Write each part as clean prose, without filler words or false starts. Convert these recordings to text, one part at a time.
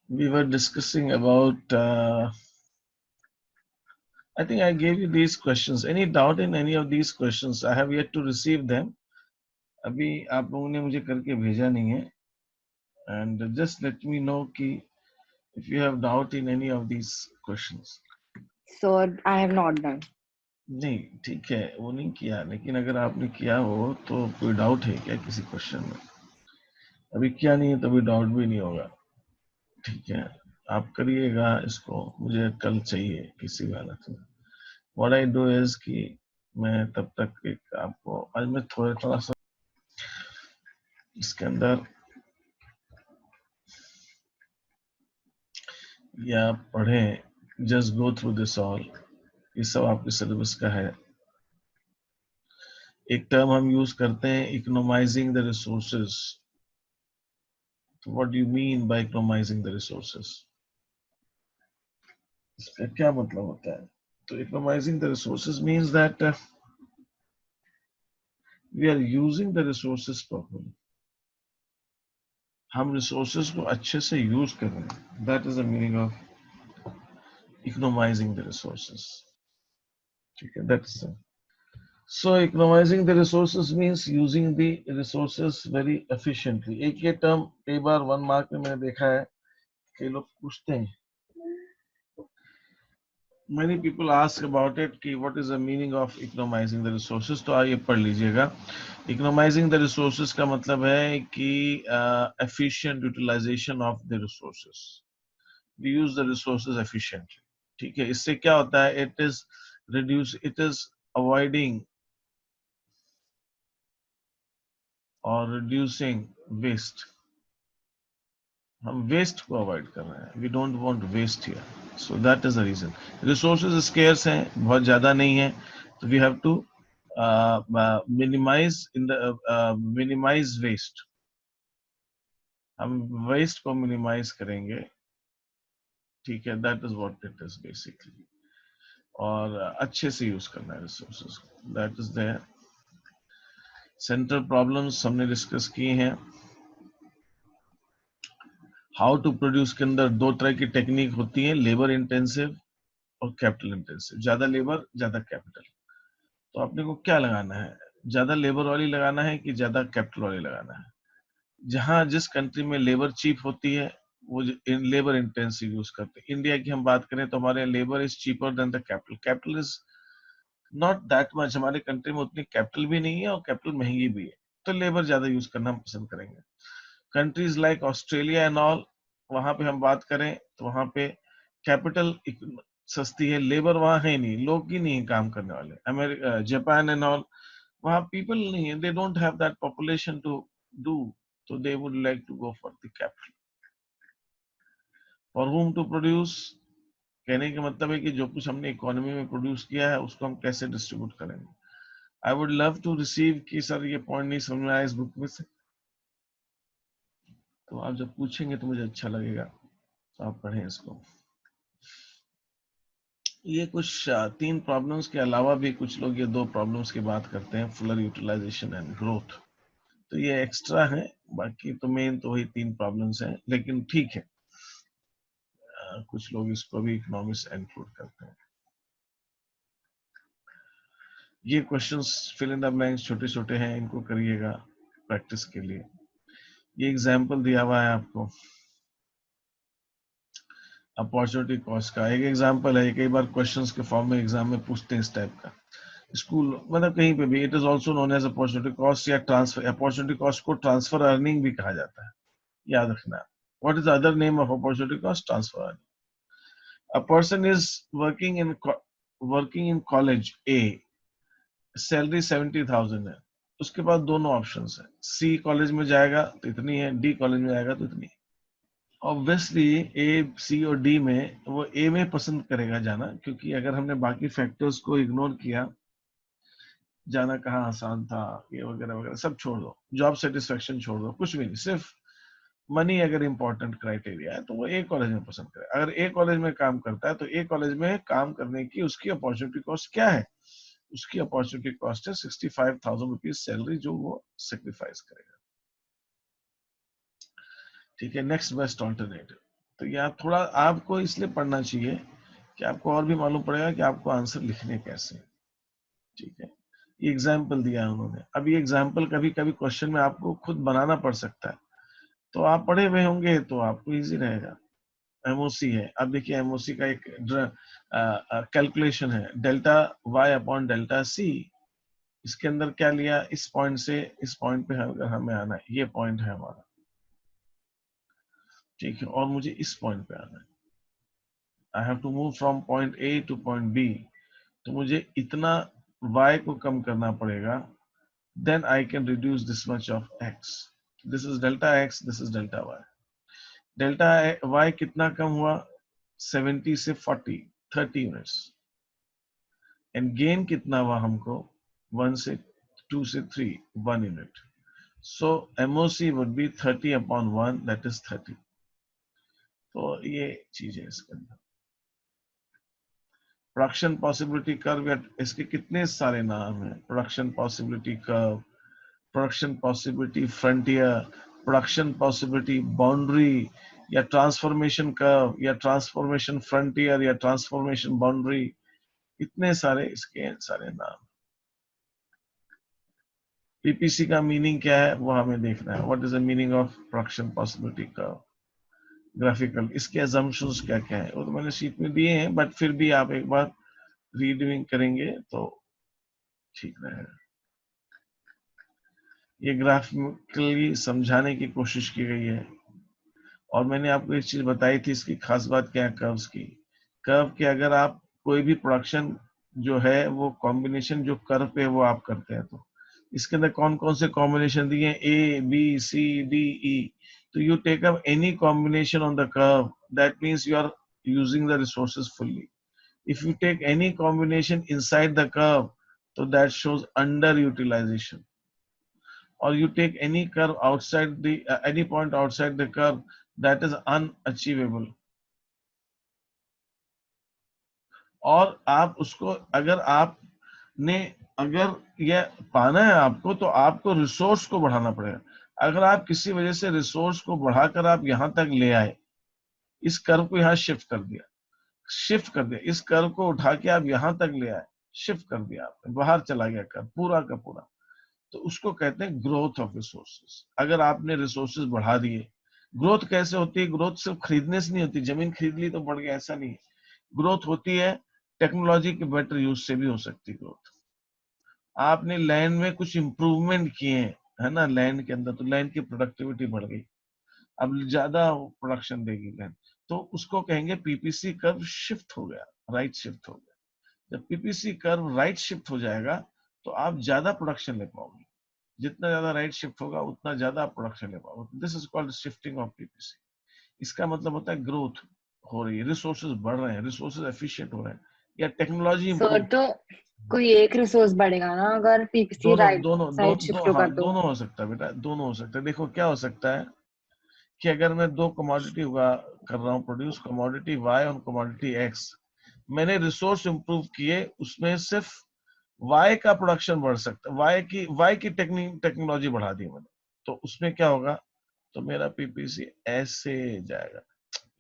We were discussing about, I think I gave you these questions. Any doubt in any of these questions? I have yet to receive them. अभी आप लोगों ने मुझे करके भेजा नहीं है. And just let me know कि if you have doubt in any of these questions. Sir, I have not done. नहीं ठीक है, वो नहीं किया, लेकिन अगर आपने किया हो तो कोई डाउट है क्या किसी क्वेश्चन में? अभी किया नहीं है तो अभी डाउट भी नहीं होगा. ठीक है, आप करिएगा इसको, मुझे कल चाहिए किसी भी हालत में. व्हाट आई डू इज कि मैं तब तक एक आपको आज मैं थोड़ा सा इसके अंदर या पढ़ें, just go through this all. ये सब आपके सिलेबस का है. एक टर्म हम यूज करते हैं, economizing the resources. What do you mean by economizing the resources? इसका क्या मतलब होता है? तो economizing the resources means that we are using the resources properly. हम रिसोर्सेज को अच्छे से यूज कर रहे हैं. That is the meaning of economizing the resources. ठीक है, that's so economizing the resources means using the resources very efficiently. एक ये टर्म कई बार 1 मार्क में मैंने देखा है कि लोग पूछते हैं. Many people ask about it कि what is the meaning of economizing the resources. तो आइए पढ़ लीजिएगा. Economizing the resources का मतलब है कि efficient utilization of the resources. We use the resources efficiently. ठीक है, इससे क्या होता है? It is avoiding or reducing waste. हम वेस्ट को अवॉइड कर रहे हैं. We don't want waste here. So that is the reason. Resources scarce हैं, बहुत ज्यादा नहीं है, तो we have to minimise waste. हम वेस्ट को मिनिमाइज करेंगे. ठीक है, that is what it is basically. और अच्छे से यूज करना है रिसोर्सेज को. That is there. Central problems हमने डिस्कस किए हैं. हाउ टू प्रोड्यूस के अंदर दो तरह की टेक्निक होती है, लेबर इंटेंसिव और कैपिटल इंटेंसिव. ज्यादा लेबर ज्यादा कैपिटल. तो आपने को क्या लगाना है? ज्यादा लेबर वाली लगाना है कि ज्यादा कैपिटल वाली लगाना है? जहां जिस कंट्री में लेबर चीप होती है वो लेबर इंटेंसिव यूज करते हैं. इंडिया की हम बात करें तो हमारे labour is cheaper than the capital. Capital is not that much. हमारे कंट्री में उतनी कैपिटल भी नहीं है और कैपिटल महंगी भी है, तो लेबर ज्यादा यूज करना हम पसंद करेंगे. Countries like Australia and all, वहां पे हम बात करें तो वहां पे कैपिटल सस्ती है, लेबर वहां है नहीं, लोग ही नहीं काम करने वाले. अमेरिका, जापान एंड ऑल, वहां पीपल नहीं है. They don't have that population to do. तो they would like to go for the capital. For whom to produce, कहने का मतलब है कि जो कुछ हमने इकोनॉमी में प्रोड्यूस किया है उसको हम कैसे डिस्ट्रीब्यूट करेंगे. I would love to receive कि सर ये पॉइंट नहीं समझ में आया इस बुक में से, तो आप जब पूछेंगे तो मुझे अच्छा लगेगा. तो आप पढ़ें इसको. ये कुछ 3 प्रॉब्लम्स के अलावा भी कुछ लोग ये 2 प्रॉब्लम्स की बात करते हैं, फुलर यूटिलाइजेशन एंड ग्रोथ. तो ये एक्स्ट्रा है, बाकी तो मेन तो वही 3 प्रॉब्लम्स हैं, लेकिन ठीक है, कुछ लोग इसको भी इकोनॉमिक्स इंक्लूड करते हैं. ये questions fill in the blanks छोटे छोटे हैं, इनको करिएगा प्रैक्टिस के लिए. ये एग्जांपल दिया हुआ है आपको अपॉर्चुनिटी कॉस्ट का. एक एग्जांपल है, कई बार क्वेश्चंस के फॉर्म में एग्जाम में पूछते हैं इस टाइप का. स्कूल मतलब कहीं पे भी, it is also known as opportunity cost या ट्रांसफर. अपॉर्चुनिटी कॉस्ट को ट्रांसफर अर्निंग भी कहा जाता है, याद रखना. What is other name of opportunity cost? Transfer earning. A person is working in college A, salary 70,000 है. उसके पास दोनों ऑप्शन है. सी कॉलेज में जाएगा तो इतनी है, डी कॉलेज में जाएगा तो इतनी है. ऑब्वियसली ए, सी और डी में वो ए में पसंद करेगा जाना, क्योंकि अगर हमने बाकी फैक्टर्स को इग्नोर किया, जाना कहाँ आसान था, ये वगैरह वगैरह सब छोड़ दो, जॉब सेटिस्फेक्शन छोड़ दो, कुछ भी नहीं, सिर्फ मनी अगर इंपॉर्टेंट क्राइटेरिया है तो वो ए कॉलेज में पसंद करे. अगर ए कॉलेज में काम करता है तो ए कॉलेज में काम करने की उसकी अपॉर्चुनिटी कॉस्ट क्या है? उसकी अपॉर्चुनिटी कॉस्ट है 65,000 रुपीज सैलरी, जो वो सेक्रीफाइस करेगा. ठीक है, नेक्स्ट बेस्ट ऑल्टरनेटिव. तो या थोड़ा आपको इसलिए पढ़ना चाहिए कि आपको और भी मालूम पड़ेगा कि आपको आंसर लिखने कैसे, ठीक है। ये एग्जाम्पल दिया है उन्होंने। अब ये एग्जाम्पल कभी कभी क्वेश्चन में आपको खुद बनाना पड़ सकता है, तो आप पढ़े हुए होंगे तो आपको इजी रहेगा। एमओसी है, अब देखिए एमओसी का एक कैलकुलेशन है, delta Y upon delta C. इसके अंदर क्या लिया, इस पॉइंट से इस पॉइंट पे अगर हमें आना है, ये पॉइंट है हमारा, ठीक है, और मुझे इस पॉइंट पे आना है, I have to move from point A to point B, तो मुझे इतना y को कम करना पड़ेगा, then I can reduce this much of x. This is delta x, this is delta y. Delta y कितना कम हुआ, 70 से 40, 30 यूनिट्स। एंड गेन कितना हुआ हमको, 1 से 2 से 3, 1 unit. So MOC would be 30 upon 1, that is 30। तो ये चीज है इसके अंदर। प्रोडक्शन पॉसिबिलिटी कर्व, इसके कितने सारे नाम हैं, production possibility curve, production possibility frontier, production possibility boundary, या ट्रांसफॉर्मेशन कर्व, या ट्रांसफॉर्मेशन फ्रंटियर, या ट्रांसफॉर्मेशन बाउंड्री, इतने सारे इसके सारे नाम। पीपीसी का मीनिंग क्या है वो हमें देखना है, what is the meaning of production possibility curve, graphical, इसके अजम्पशंस क्या क्या है, वो तो मैंने शीट में दिए हैं, बट फिर भी आप एक बार रीडिंग करेंगे तो ठीक रहेगा। ये ग्राफिकली समझाने की कोशिश की गई है। और मैंने आपको एक चीज बताई थी, इसकी खास बात क्या है कर्व्स की, कर्व के अगर आप कोई भी प्रोडक्शन जो है वो कॉम्बिनेशन जो कर्व पे वो आप करते हैं, तो इसके अंदर कौन कौन से कॉम्बिनेशन दिए, A B C D E, तो you take up any combination on the curve, that means you are using the resources fully. If you take any combination inside the curve, तो that shows under utilization. or you take any curve outside the any point outside the curve, that is unachievable। और आप उसको अगर आपने अगर ये पाना है आपको, तो आपको रिसोर्स को बढ़ाना पड़ेगा। अगर आप किसी वजह से रिसोर्स को बढ़ाकर आप यहां तक ले आए, इस कर्व को यहाँ शिफ्ट कर दिया, इस कर्व को उठा के आप यहां तक ले आए, शिफ्ट कर दिया, आपने बाहर चला गया कर्व पूरा का पूरा, तो उसको कहते हैं ग्रोथ ऑफ रिसोर्सेज। अगर आपने रिसोर्सेज बढ़ा दिए, ग्रोथ कैसे होती है, ग्रोथ सिर्फ खरीदने से नहीं होती, जमीन खरीद ली तो बढ़ गया, ऐसा नहीं है। ग्रोथ होती है टेक्नोलॉजी के बेटर यूज से भी हो सकती है ग्रोथ। आपने लैंड में कुछ इंप्रूवमेंट किए है ना, लैंड के अंदर, तो लैंड की प्रोडक्टिविटी बढ़ गई, अब ज्यादा प्रोडक्शन देगी लैंड, तो उसको कहेंगे पीपीसी कर्व शिफ्ट हो गया, राइट शिफ्ट हो गया। जब पीपीसी कर्व राइट शिफ्ट हो जाएगा, तो आप ज्यादा प्रोडक्शन ले पाओगे, जितना ज्यादा राइट शिफ्ट होगा उतना ज्यादा आप प्रोडक्शन ले पाओगे। This is called shifting of PPC. इसका मतलब होता है ग्रोथ हो रही है, रिसोर्सेज बढ़ रहे हैं, रिसोर्सेज एफिशिएंट हो रहे हैं, या टेक्नोलॉजी सर इंप्रूव। तो कोई एक रिसोर्स बढ़ेगा ना अगर पीपीसी दोनों राइट दोनों दो, साइड दो, शिफ्ट होगा हाँ तो? दोनों हो सकता है बेटा, दोनों हो सकता है। देखो क्या हो सकता है कि अगर मैं दो कमोडिटी उगा कर रहा हूँ प्रोड्यूस, कमोडिटी वाई और कमोडिटी एक्स, मैंने रिसोर्स इंप्रूव किए, उसमें सिर्फ वाई का प्रोडक्शन बढ़ सकता है, वाई की टेक्नोलॉजी बढ़ा दी मैंने, तो उसमें क्या होगा, तो मेरा पीपीसी ऐसे जाएगा,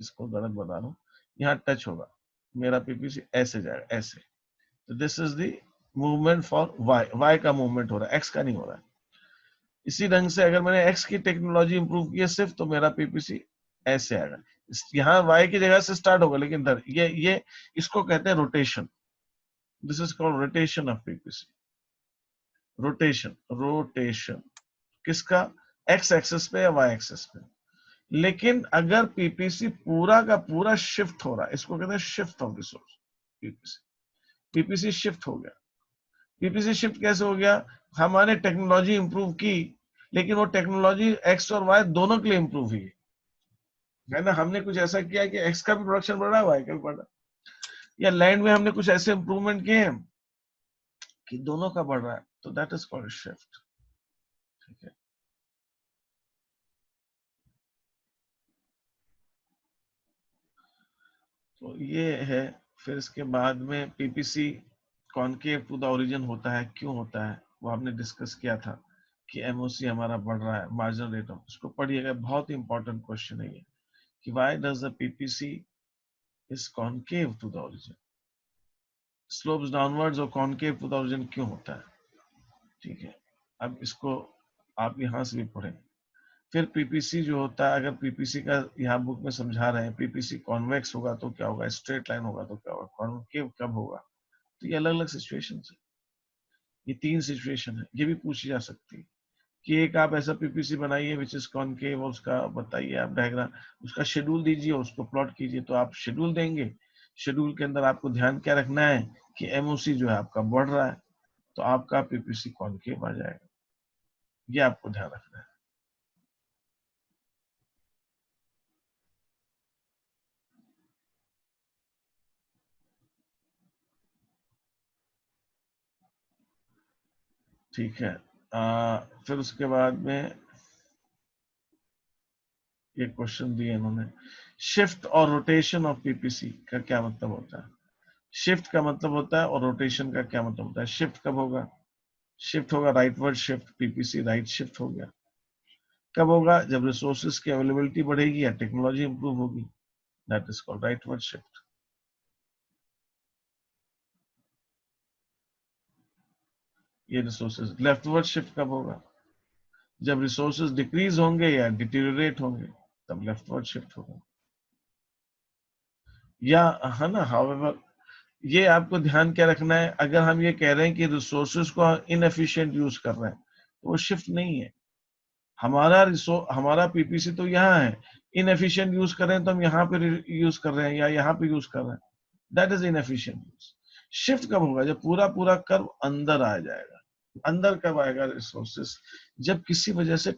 इसको गलत बता रहा हूँ, यहाँ टच होगा, मेरा पीपीसी ऐसे जाएगा, ऐसे। तो this is the movement for Y का मूवमेंट हो रहा है, एक्स का नहीं हो रहा है। इसी ढंग से अगर मैंने एक्स की टेक्नोलॉजी इंप्रूव की है सिर्फ, तो मेरा पीपीसी ऐसे आएगा, यहाँ वाई की जगह से स्टार्ट होगा, लेकिन इधर ये इसको कहते हैं rotation. This is called rotation of PPC. Rotation किसका, एक्स एक्सेस पे या वाई एक्सेस पे। लेकिन अगर पीपीसी पूरा का पूरा शिफ्ट हो रहा है, इसको कहते हैं shift of resource. PPC PPC shift हो गया। पीपीसी शिफ्ट कैसे हो गया, हमारे टेक्नोलॉजी इंप्रूव की, लेकिन वो टेक्नोलॉजी एक्स और वाई दोनों के लिए इंप्रूव हुई है ना। हमने कुछ ऐसा किया कि एक्स का भी प्रोडक्शन बढ़ रहा है, वाई का भी बढ़ रहा है, या लैंड में हमने कुछ ऐसे इंप्रूवमेंट किए हैं कि दोनों का बढ़ रहा है, तो दैट इज कॉल्ड शिफ्ट। ठीक है, तो ये है। फिर इसके बाद में PPC concave to the origin होता है, क्यों होता है वो हमने डिस्कस किया था, कि एमओसी हमारा बढ़ रहा है, मार्जिनल रेट ऑफ, उसको पढ़िएगा, बहुत ही इंपॉर्टेंट क्वेश्चन है ये, कि why does the PPC is concave to the origin, slopes downwards और कॉनकेव टू द ओरिजिन क्यों होता है। ठीक है, अब इसको आप यहां से भी पढ़ें। फिर पीपीसी जो होता है, अगर पीपीसी का यहाँ बुक में समझा रहे हैं, पीपीसी कॉन्वेक्स होगा तो क्या होगा, स्ट्रेट लाइन होगा तो क्या होगा, कॉनकेव कब होगा। तो ये अलग अलग सिचुएशन है, ये 3 सिचुएशन है, ये भी पूछी जा सकती है कि एक आप ऐसा पीपीसी बनाइए विच इज कॉनकेव, और उसका बताइए आप डायग्राम, उसका शेड्यूल दीजिए, उसको प्लॉट कीजिए। तो आप शेड्यूल देंगे, शेड्यूल के अंदर आपको ध्यान क्या रखना है कि एमओसी जो है आपका बढ़ रहा है, तो आपका पीपीसी कॉनकेव आ जाएगा, ये आपको ध्यान रखना है। ठीक है, फिर उसके बाद में ये क्वेश्चन दिए इन्होंने, शिफ्ट और रोटेशन ऑफ पीपीसी का क्या मतलब होता है। शिफ्ट का मतलब होता है और रोटेशन का क्या मतलब होता है। शिफ्ट कब होगा, शिफ्ट होगा rightward shift, PPC right shift हो गया। कब होगा, जब रिसोर्सेज की अवेलेबिलिटी बढ़ेगी या टेक्नोलॉजी इंप्रूव होगी, that is called rightward shift. ये रिसोर्सेज। लेफ्टवर्ड शिफ्ट कब होगा, जब रिसोर्सेज डिक्रीज होंगे या डिटीरियोरेट होंगे, तब लेफ्टवर्ड शिफ्ट होगा। या है ना, हाउएवर ये आपको ध्यान क्या रखना है, अगर हम ये कह रहे हैं कि रिसोर्सेज को इनएफिशिएंट यूज कर रहे हैं, तो वो शिफ्ट नहीं है। हमारा पीपीसी तो यहाँ है, इनएफिशिएंट यूज कर रहे हैं तो हम यहाँ पे यूज कर रहे हैं या यहाँ पे यूज कर रहे हैं, that is inefficient use. Shift कब होगा, जब पूरा पूरा कर्व अंदर आ जाएगा। अंदर कब आएगा रिसोर्सेस, जब किसी वजह से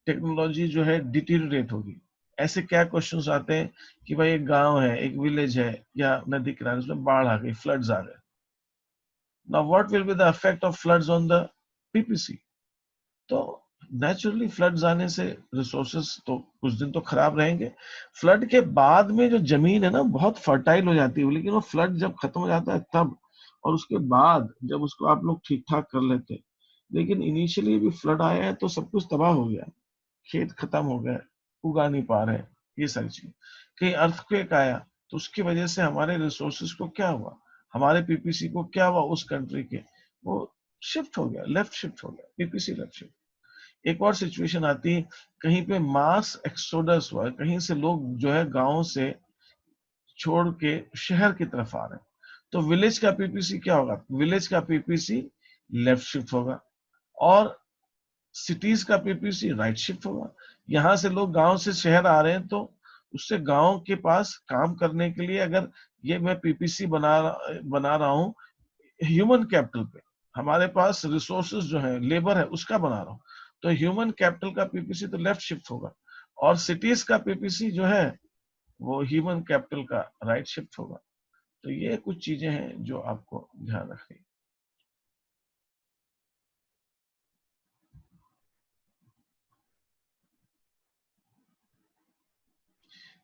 टेक्नोलॉजी जो है डिटीरियोरेट होगी। ऐसे क्या क्वेश्चंस आते हैं कि भाई एक गांव है, एक विलेज है या नदी किनारे, उसमें बाढ़ आ गई, फ्लड्स आ गए। Now what will be the effect of floods on the PPC. तो नेचुरली फ्लड्स आने से रिसोर्सेस तो कुछ दिन तो खराब रहेंगे। फ्लड के बाद में जो जमीन है ना बहुत फर्टाइल हो जाती है, लेकिन वो फ्लड जब खत्म हो जाता है तब, और उसके बाद जब उसको आप लोग ठीक ठाक कर लेते हैं। लेकिन इनिशियली भी फ्लड आया है तो सब कुछ तबाह हो गया, खेत खत्म हो गए, उगा नहीं पा रहे, ये सारी चीज। कहीं अर्थक्वेक आया तो उसकी वजह से हमारे रिसोर्सेज को क्या हुआ, हमारे पीपीसी को क्या हुआ, उस कंट्री के वो शिफ्ट हो गया, लेफ्ट शिफ्ट हो गया, पीपीसी लेफ्ट शिफ्ट। एक और सिचुएशन आती है, कहीं पे मास एक्सोडस हुआ, कहीं से लोग जो है गांव से छोड़ के शहर की तरफ आ रहे हैं, तो विलेज का पीपीसी क्या होगा, विलेज का पीपीसी लेफ्ट शिफ्ट होगा, और सिटीज का पीपीसी राइट शिफ्ट होगा। यहाँ से लोग गांव से शहर आ रहे हैं तो उससे गांव के पास काम करने के लिए, अगर ये मैं पीपीसी बना रहा हूँ ह्यूमन कैपिटल पे, हमारे पास रिसोर्सेज जो है लेबर है उसका बना रहा हूँ, तो ह्यूमन कैपिटल का पीपीसी तो लेफ्ट शिफ्ट होगा, और सिटीज का पीपीसी जो है वो ह्यूमन कैपिटल का राइट शिफ्ट होगा। तो ये कुछ चीजें हैं जो आपको ध्यान रखनी।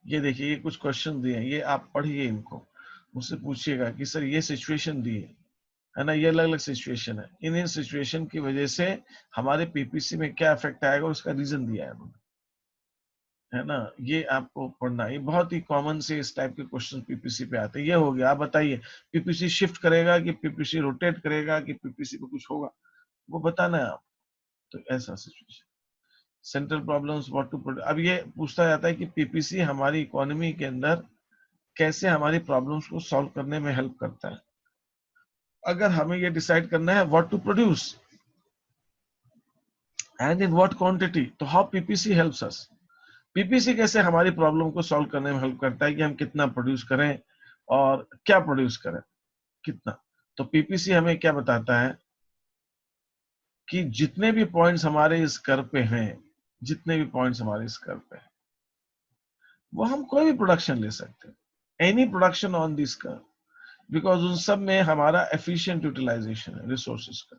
ये देखिए, ये कुछ क्वेश्चन दिए हैं, ये आप पढ़िए, इनको मुझसे पूछिएगा कि सर ये सिचुएशन दी है ना, ये अलग अलग सिचुएशन है, इन सिचुएशन की वजह से हमारे पीपीसी में क्या इफेक्ट आएगा, उसका रीजन दिया है उन्होंने, है ना। ये आपको पढ़ना, ये बहुत ही कॉमन से इस टाइप के क्वेश्चन पीपीसी पे आते हैं। ये हो गया, आप बताइए पीपीसी शिफ्ट करेगा कि पीपीसी रोटेट करेगा कि पीपीसी पे कुछ होगा, वो बताना है आप। तो ऐसा situation, central problems what to produce. अब ये पूछता जाता है कि पीपीसी हमारी इकोनॉमी के अंदर कैसे हमारी प्रॉब्लम्स को सॉल्व करने में हेल्प करता है। अगर हमें ये डिसाइड करना है what to produce and in what quantity, तो how PPC helps us. PPC कैसे हमारी प्रॉब्लम को सॉल्व करने में हेल्प करता है कि हम कितना प्रोड्यूस करें और क्या प्रोड्यूस करें, कितना। तो पीपीसी हमें क्या बताता है कि जितने भी पॉइंट्स हमारे इस कर्व पे हैं, जितने भी पॉइंट्स हमारे इस कर्व पे हैं, वो हम कोई भी प्रोडक्शन ले सकते हैं, any production on this curve, because उन सब में हमारा एफिशिएंट यूटिलाइजेशन है रिसोर्सेज का।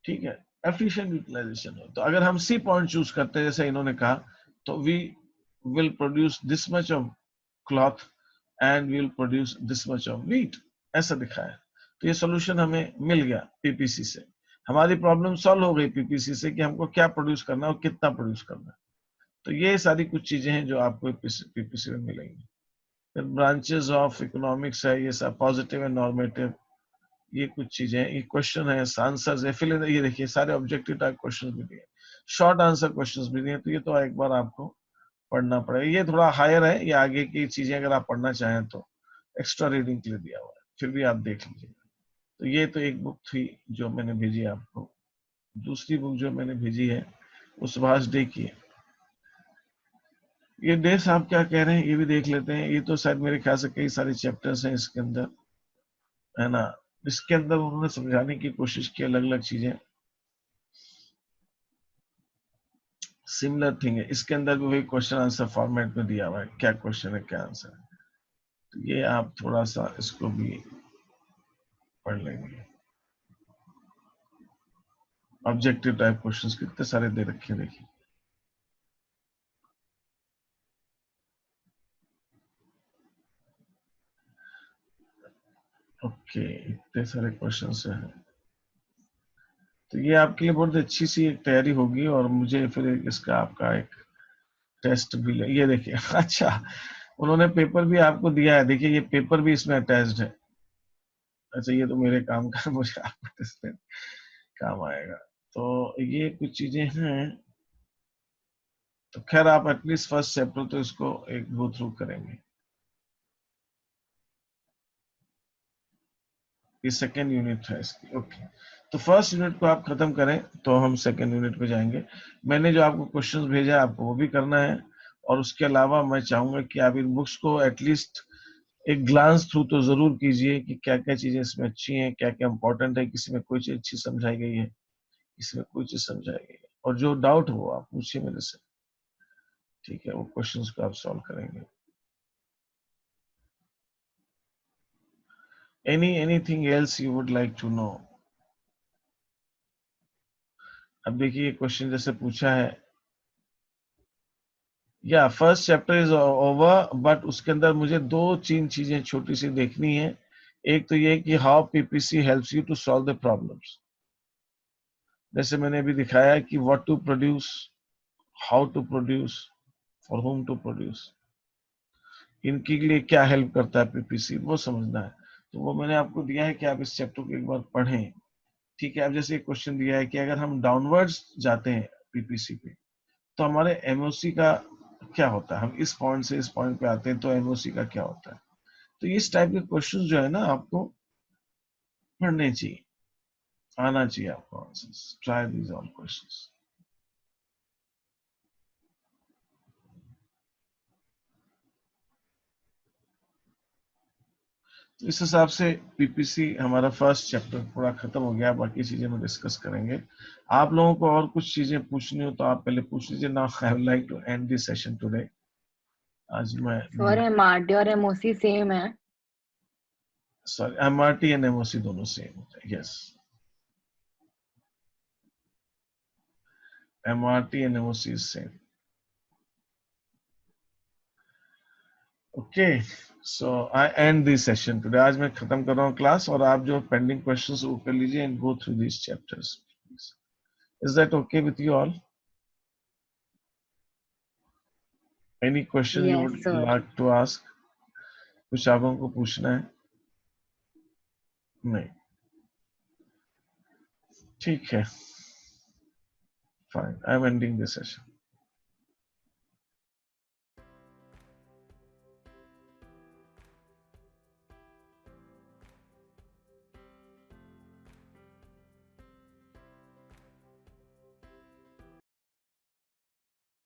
ठीक है, एफिशिएंट यूटिलाइजेशन हो, तो अगर हम सी पॉइंट चूज करते हैं जैसे इन्होंने कहा, तो we will produce this much of cloth and will produce this much of wheat, ऐसा दिखा है। तो ये सोल्यूशन हमें मिल गया पीपीसी से, हमारी प्रॉब्लम सॉल्व हो गई पीपीसी से कि हमको क्या प्रोड्यूस करना है और कितना प्रोड्यूस करना है। तो ये सारी कुछ चीजें हैं जो आपको पीपीसी में मिलेंगी। फिर ब्रांचेस ऑफ इकोनॉमिक्स है, ये सब पॉजिटिव एंड नॉर्मेटिव, ये कुछ चीजें, ये क्वेश्चन है, आंसर्स है, फिल इन, ये देखिए सारे ऑब्जेक्टिव टाइप क्वेश्चन भी दिए, शॉर्ट आंसर क्वेश्चन भी दिए। तो ये तो एक बार आपको पढ़ना पड़ेगा, ये थोड़ा हायर है, ये आगे की चीजें अगर आप पढ़ना चाहें तो एक्स्ट्रा रीडिंग के लिए दिया हुआ है, फिर भी आप देख लीजिए। तो ये तो एक बुक थी जो मैंने भेजी आपको। दूसरी बुक जो मैंने भेजी है वो सुभाष डे की है। ये डे साहब क्या कह रहे हैं ये भी देख लेते हैं। ये तो शायद मेरे ख्याल से कई सारे चैप्टर्स हैं इसके अंदर, है ना। इसके अंदर उन्होंने समझाने की कोशिश की अलग अलग चीजें, सिमिलर थिंग है। इसके अंदर भी वही क्वेश्चन आंसर फॉर्मेट में दिया हुआ है, क्या क्वेश्चन है क्या आंसर है। तो ये आप थोड़ा सा इसको भी पढ़ लेंगे। ऑब्जेक्टिव टाइप क्वेश्चंस कितने सारे दे रखे हैं देखिए। ओके, इतने सारे क्वेश्चंस हैं। तो ये आपके लिए बहुत अच्छी सी एक तैयारी होगी, और मुझे फिर इसका आपका एक टेस्ट भी ले, ये देखिए अच्छा उन्होंने पेपर भी आपको दिया है, देखिए ये पेपर भी इसमें अटैच्ड है। अच्छा ये तो मेरे काम का मुझे आपको टेस्ट काम आएगा। तो ये कुछ चीजें हैं। तो खैर आप एटलीस्ट फर्स्ट चैप्टर तो इसको एक गो थ्रू करेंगे। ये सेकेंड यूनिट है इसकी, ओके। तो फर्स्ट यूनिट को आप खत्म करें तो हम सेकेंड यूनिट पे जाएंगे। मैंने जो आपको क्वेश्चंस भेजा है आपको वो भी करना है, और उसके अलावा मैं चाहूंगा कि आप इन बुक्स को एटलीस्ट एक ग्लांस थ्रू तो जरूर कीजिए कि क्या क्या चीजें इसमें अच्छी हैं, क्या क्या इंपॉर्टेंट है, किसी में कोई चीज अच्छी समझाई गई है, किसी में कोई चीज समझाई गई है। और जो डाउट हो आप पूछिए मेरे से, ठीक है, वो क्वेश्चंस को आप सॉल्व करेंगे। Anything else you would like to know. अब देखिए क्वेश्चन जैसे पूछा है, या first chapter is over, but उसके अंदर मुझे दो तीन चीजें छोटी सी देखनी है। एक तो ये कि how PPC helps you to solve the problems, जैसे मैंने अभी दिखाया कि what to produce, how to produce, for whom to produce, इनके लिए क्या हेल्प करता है पीपीसी, वो समझना है। तो वो मैंने आपको दिया है कि आप इस चैप्टर को एक बार पढ़ें। ठीक है, अब जैसे एक क्वेश्चन दिया है कि अगर हम डाउनवर्ड्स जाते हैं पीपीसी पे तो हमारे एमओसी का क्या होता है, हम इस पॉइंट से इस पॉइंट पे आते हैं तो एमओसी का क्या होता है। तो इस टाइप के क्वेश्चन जो है ना आपको पढ़ने चाहिए, आना चाहिए आपको answers. Try these all questions. तो इस हिसाब से पीपीसी हमारा फर्स्ट चैप्टर पूरा खत्म हो गया, बाकी चीजें हम डिस्कस करेंगे। आप लोगों को और कुछ चीजें पूछनी हो तो आप पहले पूछ लीजिए। Now I would like to end this session today. आज मैं सर एमआरटी और एमओसी सेम है? सॉरी, एमआरटी एंड एमओसी दोनों सेम होता है, yes. MRT and MOC is same. Okay, so I end this session today. आज मैं खत्म कर रहा हूँ क्लास, और आप जो पेंडिंग क्वेश्चंस वो कर लीजिए and go through these chapters. Is that okay with you all? Any question you yes would sir. Like to ask? कुछ आप लोगों को पूछना है? नहीं, ठीक है, fine, I am ending this session.